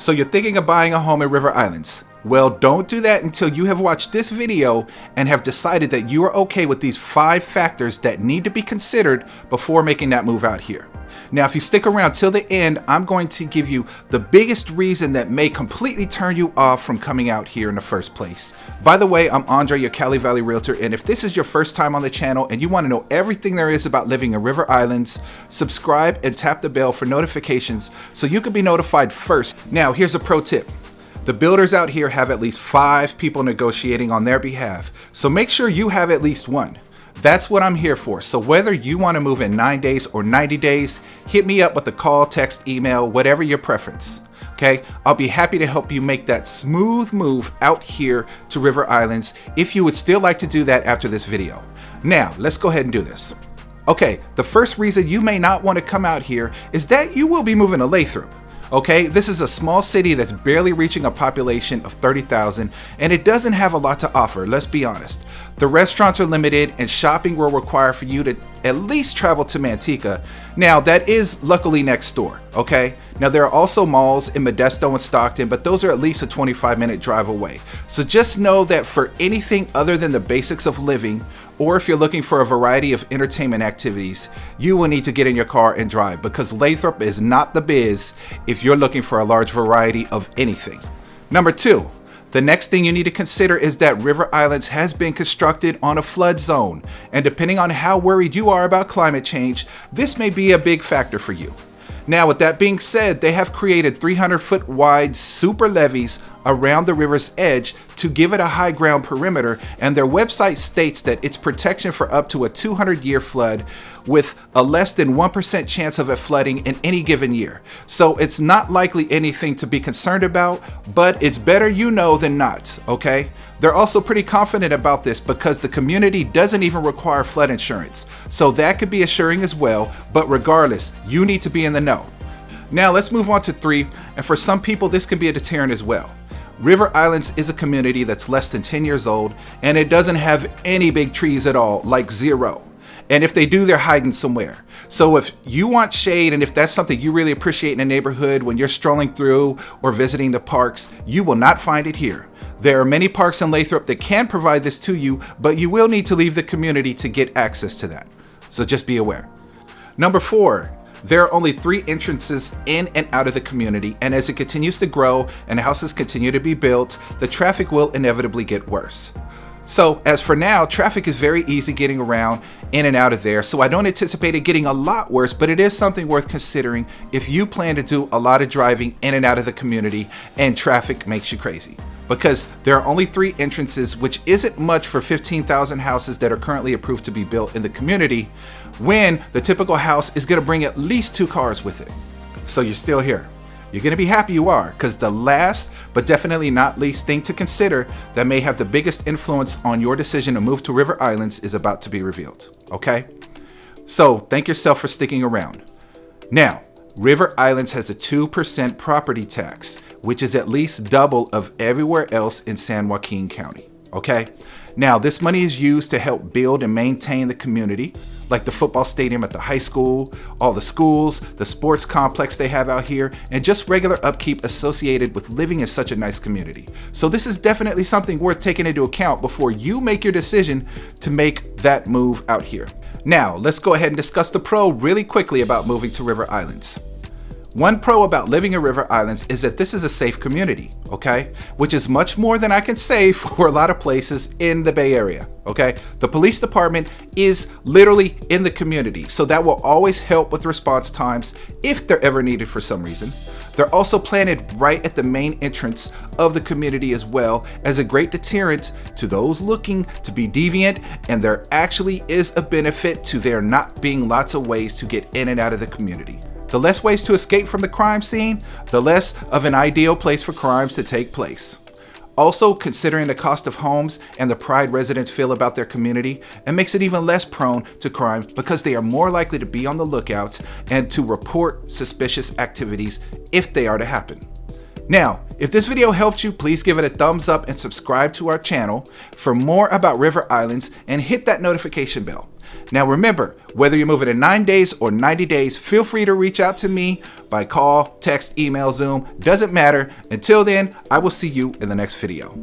So you're thinking of buying a home in River Islands? Well, don't do that until you have watched this video and have decided that you are okay with these 5 factors that need to be considered before making that move out here. Now, if you stick around till the end, I'm going to give you the biggest reason that may completely turn you off from coming out here in the first place. By the way, I'm Andre, your Cali Valley Realtor, and if this is your first time on the channel and you want to know everything there is about living in River Islands, subscribe and tap the bell for notifications so you can be notified first. Now, here's a pro tip. The builders out here have at least 5 people negotiating on their behalf, so make sure you have at least one. That's what I'm here for. So whether you want to move in 9 days or 90 days, hit me up with a call, text, email, whatever your preference. Okay, I'll be happy to help you make that smooth move out here to River Islands if you would still like to do that after this video. Now, let's go ahead and do this. Okay, the first reason you may not want to come out here is that you will be moving to Lathrop. Okay, this is a small city that's barely reaching a population of 30,000, and it doesn't have a lot to offer, let's be honest. The restaurants are limited and shopping will require for you to at least travel to Manteca. Now, that is luckily next door, okay? Now, there are also malls in Modesto and Stockton, but those are at least a 25-minute drive away. So just know that for anything other than the basics of living, or if you're looking for a variety of entertainment activities, you will need to get in your car and drive, because Lathrop is not the biz if you're looking for a large variety of anything. Number 2, the next thing you need to consider is that River Islands has been constructed on a flood zone, and depending on how worried you are about climate change, this may be a big factor for you. Now, with that being said, they have created 300-foot wide super levees around the river's edge to give it a high ground perimeter, and their website states that it's protection for up to a 200-year flood with a less than 1% chance of it flooding in any given year. So it's not likely anything to be concerned about, but it's better you know than not, okay? They're also pretty confident about this because the community doesn't even require flood insurance. So that could be assuring as well, but regardless, you need to be in the know. Now let's move on to 3, and for some people this can be a deterrent as well. River Islands is a community that's less than 10 years old, and it doesn't have any big trees at all, like 0. And if they do, they're hiding somewhere. So if you want shade, and if that's something you really appreciate in a neighborhood when you're strolling through or visiting the parks, you will not find it here. There are many parks in Lathrop that can provide this to you, but you will need to leave the community to get access to that. So just be aware. Number 4, there are only 3 entrances in and out of the community, and as it continues to grow and houses continue to be built, the traffic will inevitably get worse. So as for now, traffic is very easy getting around in and out of there, so I don't anticipate it getting a lot worse, but it is something worth considering if you plan to do a lot of driving in and out of the community and traffic makes you crazy. Because there are only 3 entrances, which isn't much for 15,000 houses that are currently approved to be built in the community, when the typical house is going to bring at least 2 cars with it. So you're still here. You're going to be happy you are, because the last but definitely not least thing to consider that may have the biggest influence on your decision to move to River Islands is about to be revealed, okay? So thank yourself for sticking around. Now, River Islands has a 2% property tax, which is at least double of everywhere else in San Joaquin County, okay? Now, this money is used to help build and maintain the community, like the football stadium at the high school, all the schools, the sports complex they have out here, and just regular upkeep associated with living in such a nice community. So this is definitely something worth taking into account before you make your decision to make that move out here. Now, let's go ahead and discuss the pro really quickly about moving to River Islands. One pro about living in River Islands is that this is a safe community, okay? Which is much more than I can say for a lot of places in the Bay Area, okay? The police department is literally in the community, so that will always help with response times if they're ever needed for some reason. They're also planted right at the main entrance of the community as well as a great deterrent to those looking to be deviant, and there actually is a benefit to there not being lots of ways to get in and out of the community. The less ways to escape from the crime scene, the less of an ideal place for crimes to take place. Also, considering the cost of homes and the pride residents feel about their community, it makes it even less prone to crime because they are more likely to be on the lookout and to report suspicious activities if they are to happen. Now, if this video helped you, please give it a thumbs up and subscribe to our channel for more about River Islands and hit that notification bell. Now remember, whether you're moving in 9 days or 90 days, feel free to reach out to me by call, text, email, Zoom, doesn't matter. Until then, I will see you in the next video.